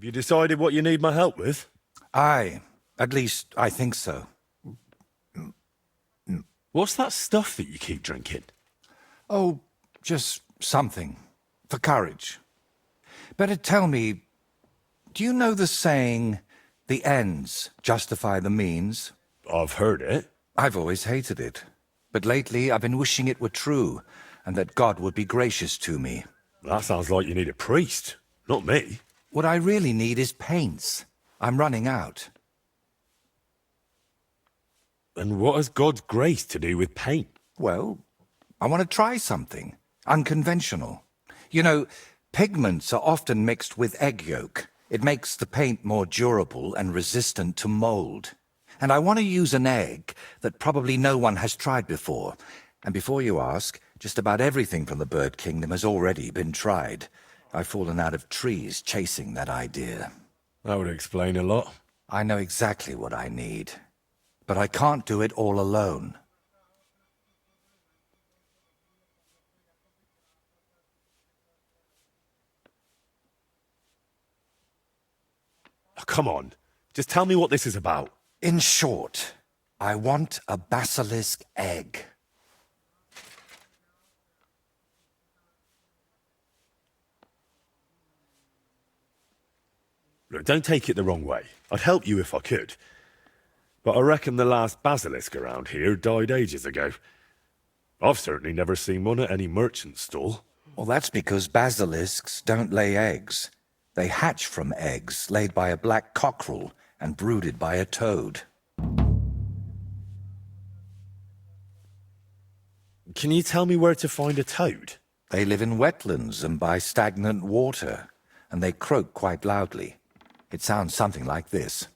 Have you decided what you need my help with? Aye, at least I think so. What's that stuff that you keep drinking? Oh, just something. For courage. Better tell me, do you know the saying, the ends justify the means? I've heard it. I've always hated it. But lately I've been wishing it were true, and that God would be gracious to me. That sounds like you need a priest, not me. What I really need is paints. I'm running out. And what has God's grace to do with paint? Well, I want to try something. Unconventional. You know, pigments are often mixed with egg yolk. It makes the paint more durable and resistant to mold. And I want to use an egg that probably no one has tried before. And before you ask, just about everything from the bird kingdom has already been tried. I've fallen out of trees chasing that idea. That would explain a lot. I know exactly what I need. But I can't do it all alone. Oh, come on, just tell me what this is about. In short, I want a basilisk egg. Look, don't take it the wrong way. I'd help you if I could. But I reckon the last basilisk around here died ages ago. I've certainly never seen one at any merchant stall. Well, that's because basilisks don't lay eggs. They hatch from eggs laid by a black cockerel and brooded by a toad. Can you tell me where to find a toad? They live in wetlands and by stagnant water, and they croak quite loudly. It sounds something like this.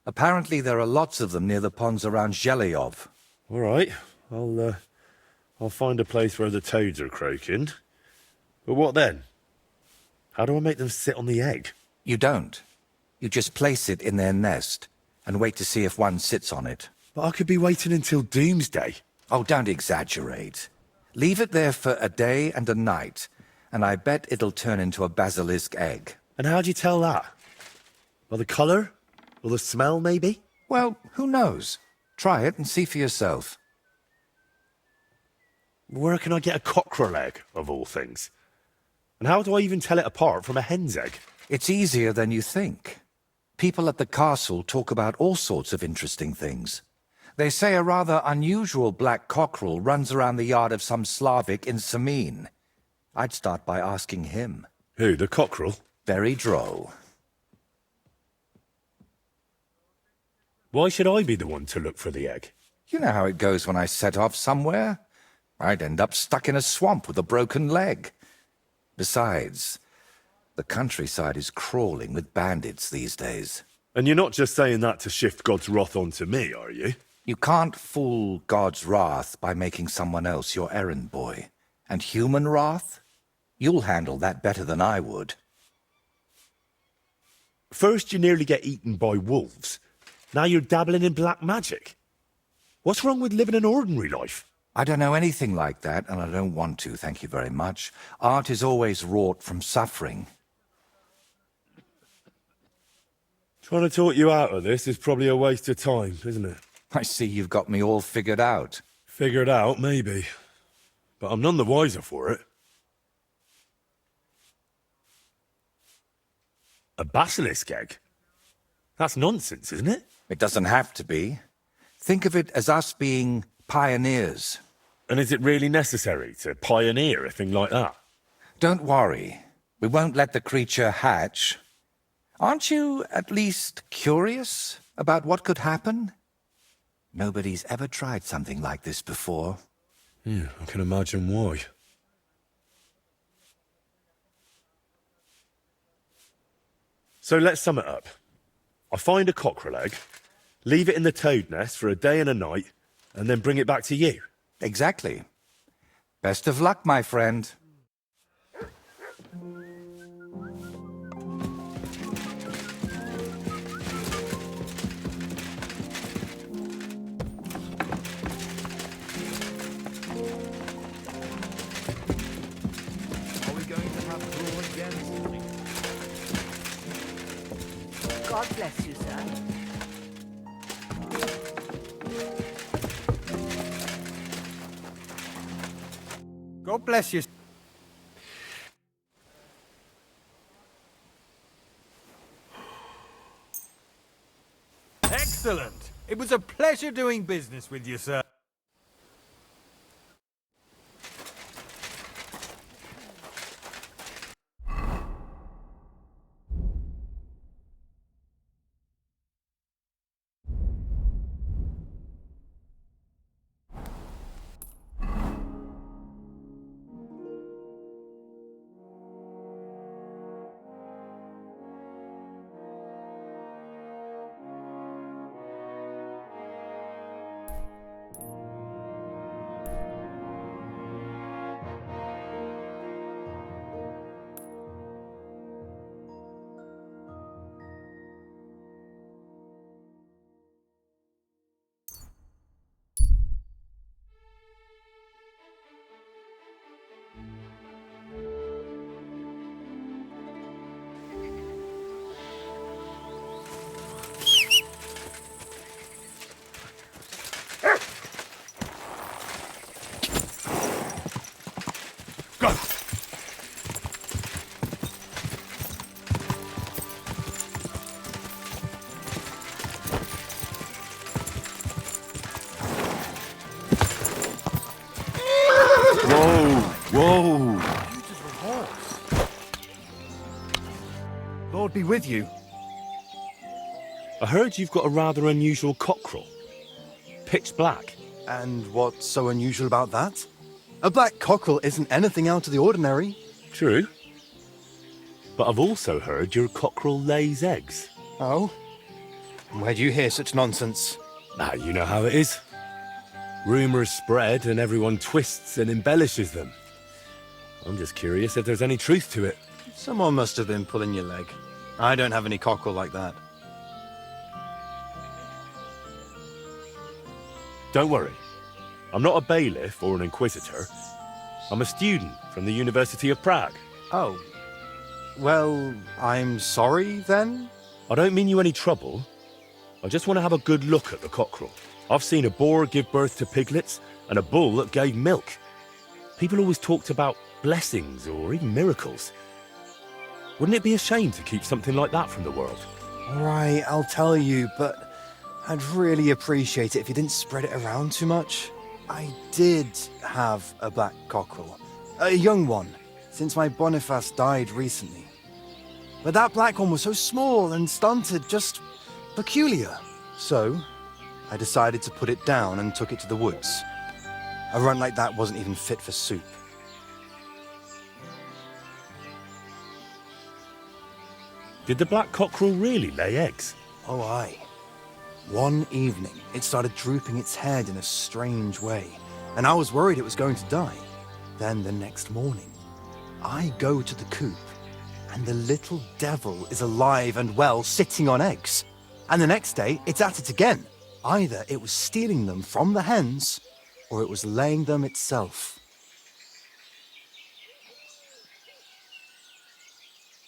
Apparently there are lots of them near the ponds around Zhelejov. All right, I'll find a place where the toads are croaking. But what then? How do I make them sit on the egg? You don't. You just place it in their nest and wait to see if one sits on it. But I could be waiting until doomsday. Oh, don't exaggerate. Leave it there for a day and a night, and I bet it'll turn into a basilisk egg. And how'd you tell that? By the colour? Or the smell, maybe? Well, who knows? Try it and see for yourself. Where can I get a cockerel egg, of all things? And how do I even tell it apart from a hen's egg? It's easier than you think. People at the castle talk about all sorts of interesting things. They say a rather unusual black cockerel runs around the yard of some Slavic in Samin. I'd start by asking him. Who, the cockerel? Very droll. Why should I be the one to look for the egg? You know how it goes when I set off somewhere. I'd end up stuck in a swamp with a broken leg. Besides, the countryside is crawling with bandits these days. And you're not just saying that to shift God's wrath onto me, are you? You can't fool God's wrath by making someone else your errand boy. And human wrath? You'll handle that better than I would. First you nearly get eaten by wolves. Now you're dabbling in black magic. What's wrong with living an ordinary life? I don't know anything like that, and I don't want to, thank you very much. Art is always wrought from suffering. Trying to talk you out of this is probably a waste of time, isn't it? I see you've got me all figured out. Figured out, maybe. But I'm none the wiser for it. A basilisk egg? That's nonsense, isn't it? It doesn't have to be. Think of it as us being pioneers. And is it really necessary to pioneer a thing like that? Don't worry. We won't let the creature hatch. Aren't you at least curious about what could happen? Nobody's ever tried something like this before. Yeah, I can imagine why. So let's sum it up. I find a cockerel egg, leave it in the toad nest for a day and a night, and then bring it back to you. Exactly. Best of luck, my friend. Are we going to have God bless you. Excellent. It was a pleasure doing business with you, sir. Whoa! Lord be with you. I heard you've got a rather unusual cockerel. Pitch black. And what's so unusual about that? A black cockerel isn't anything out of the ordinary. True. But I've also heard your cockerel lays eggs. Oh? Where do you hear such nonsense? Ah, you know how it is. Rumours spread and everyone twists and embellishes them. I'm just curious if there's any truth to it. Someone must have been pulling your leg. I don't have any cockerel like that. Don't worry. I'm not a bailiff or an inquisitor. I'm a student from the University of Prague. Oh. Well, I'm sorry, then? I don't mean you any trouble. I just want to have a good look at the cockerel. I've seen a boar give birth to piglets and a bull that gave milk. People always talked about blessings or even miracles. Wouldn't it be a shame to keep something like that from the world? All right, I'll tell you, but I'd really appreciate it if you didn't spread it around too much. I did have a black cockerel. A young one, since my Boniface died recently. But that black one was so small and stunted, just peculiar. So, I decided to put it down and took it to the woods. A run like that wasn't even fit for soup. Did the black cockerel really lay eggs? Oh, aye. One evening, it started drooping its head in a strange way, and I was worried it was going to die. Then the next morning, I go to the coop, and the little devil is alive and well, sitting on eggs. And the next day, it's at it again. Either it was stealing them from the hens, or it was laying them itself.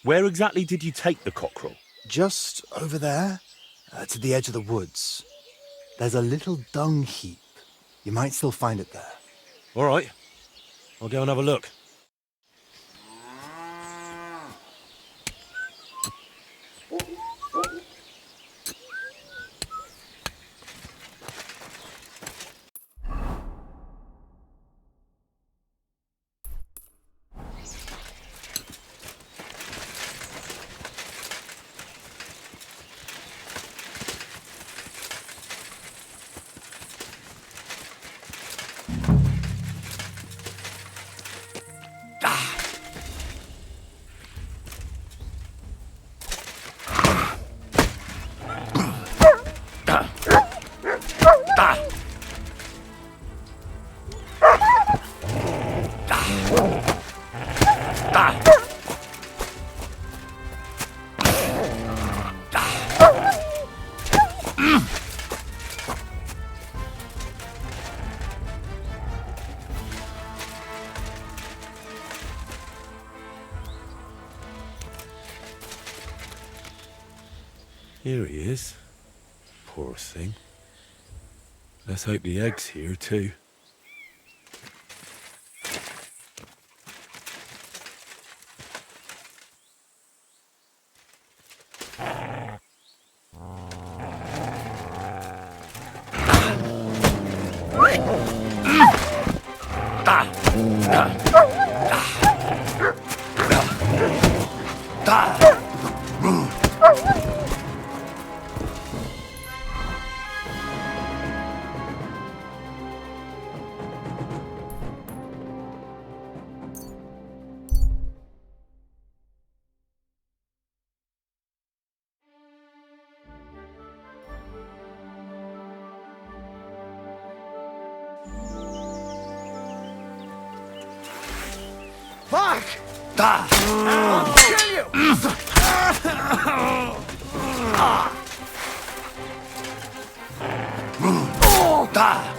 Where exactly did you take the cockerel? Just over there, to the edge of the woods. There's a little dung heap. You might still find it there. All right. I'll go and have a look. Here he is. Poor thing. Let's hope the egg's here too. Fuck! Da! Kill you! Da!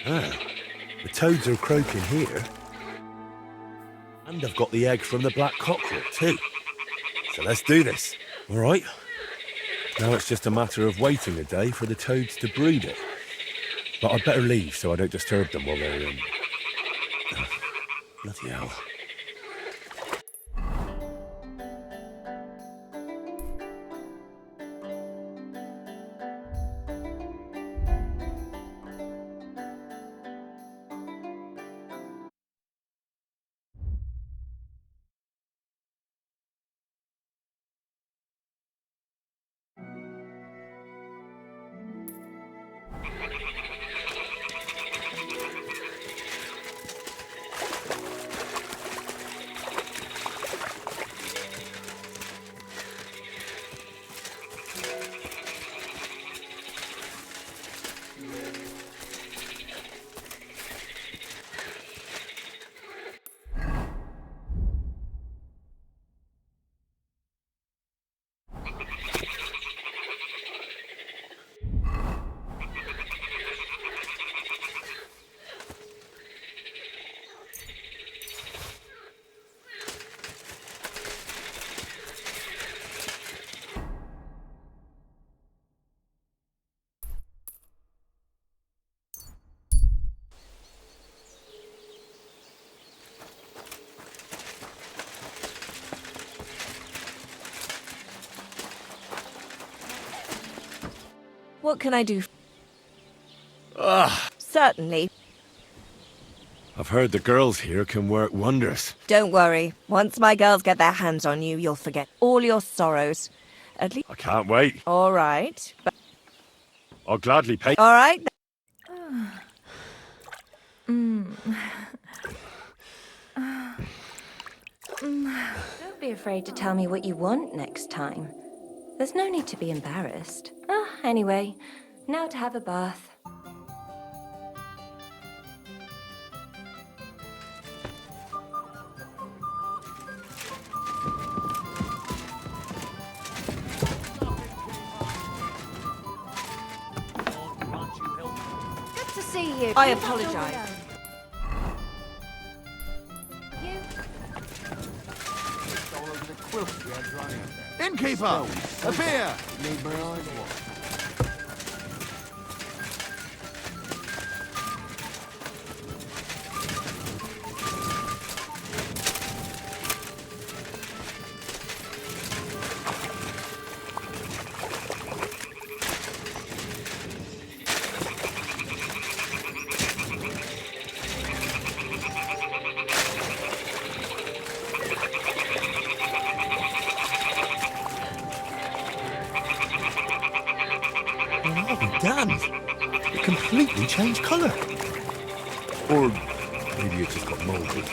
Ah, the toads are croaking here. And I've got the egg from the black cockerel too. So let's do this. All right. Now it's just a matter of waiting a day for the toads to brood it. But I'd better leave so I don't disturb them while they're in. Bloody hell. What can I do? Ah, Certainly. I've heard the girls here can work wonders. Don't worry. Once my girls get their hands on you, you'll forget all your sorrows. At least... I can't wait. All right. I'll gladly pay. All right. Don't be afraid to tell me what you want next time. There's no need to be embarrassed. Anyway, now to have a bath. Good to see you. I apologize. Innkeeper! A beer! I'll be damned. It completely changed colour. Or maybe it just got moulded.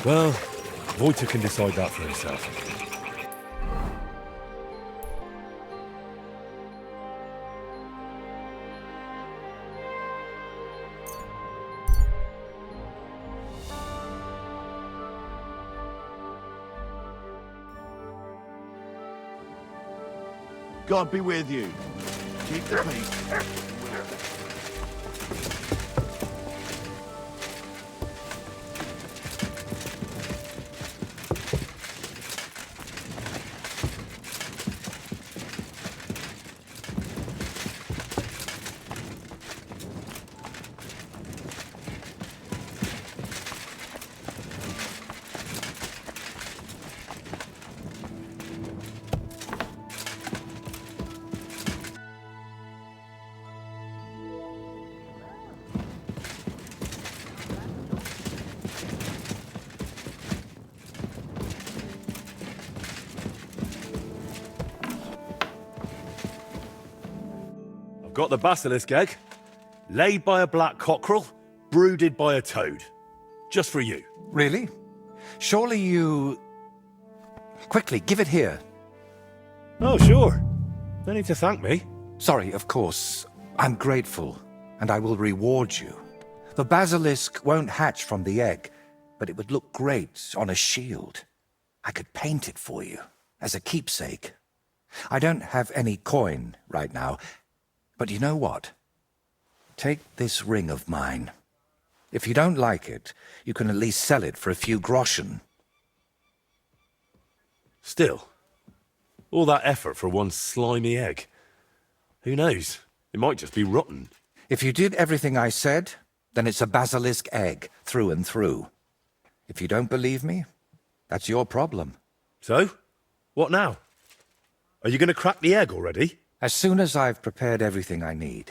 Well, Wojtek can decide that for himself. God be with you. Keep the peace. I've got the basilisk egg, laid by a black cockerel, brooded by a toad. Just for you. Really? Surely you... Quickly, give it here. Oh, sure. No need to thank me. Sorry, of course. I'm grateful, and I will reward you. The basilisk won't hatch from the egg, but it would look great on a shield. I could paint it for you, as a keepsake. I don't have any coin right now, but you know what? Take this ring of mine. If you don't like it, you can at least sell it for a few groschen. Still, all that effort for one slimy egg. Who knows? It might just be rotten. If you did everything I said, then it's a basilisk egg, through and through. If you don't believe me, that's your problem. So, what now? Are you going to crack the egg already? As soon as I've prepared everything I need.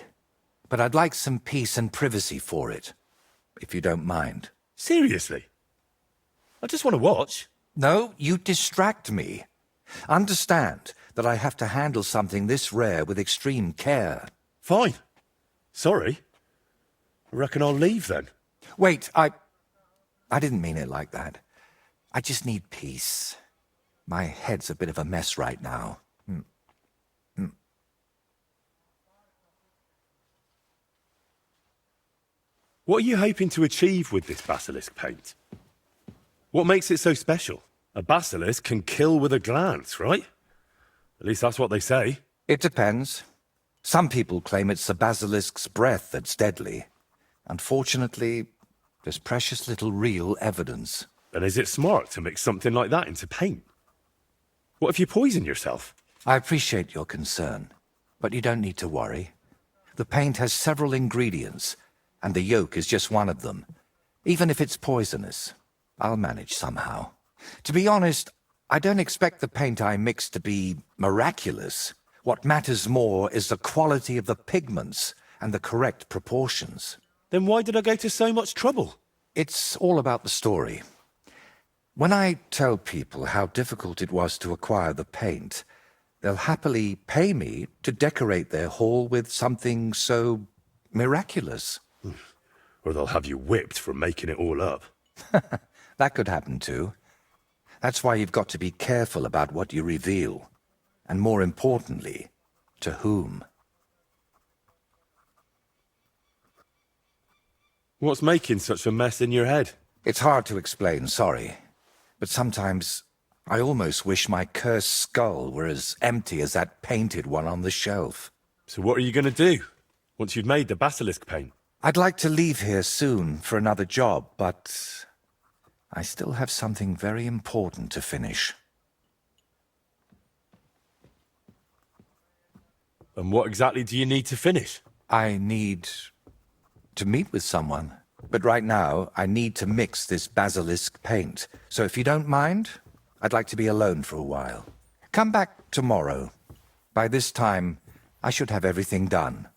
But I'd like some peace and privacy for it, if you don't mind. Seriously? I just want to watch. No, you distract me. Understand that I have to handle something this rare with extreme care. Fine. Sorry. I reckon I'll leave then. Wait, I didn't mean it like that. I just need peace. My head's a bit of a mess right now. What are you hoping to achieve with this basilisk paint? What makes it so special? A basilisk can kill with a glance, right? At least that's what they say. It depends. Some people claim it's the basilisk's breath that's deadly. Unfortunately, there's precious little real evidence. Then is it smart to mix something like that into paint? What if you poison yourself? I appreciate your concern, but you don't need to worry. The paint has several ingredients, and the yolk is just one of them. Even if it's poisonous, I'll manage somehow. To be honest, I don't expect the paint I mix to be miraculous. What matters more is the quality of the pigments and the correct proportions. Then why did I go to so much trouble? It's all about the story. When I tell people how difficult it was to acquire the paint, they'll happily pay me to decorate their hall with something so miraculous. Or they'll have you whipped for making it all up. That could happen too. That's why you've got to be careful about what you reveal. And more importantly, to whom. What's making such a mess in your head? It's hard to explain, sorry. But sometimes I almost wish my cursed skull were as empty as that painted one on the shelf. So what are you going to do, once you've made the basilisk paint? I'd like to leave here soon for another job, but I still have something very important to finish. And what exactly do you need to finish? I need to meet with someone. But right now, I need to mix this basilisk paint. So if you don't mind, I'd like to be alone for a while. Come back tomorrow. By this time, I should have everything done.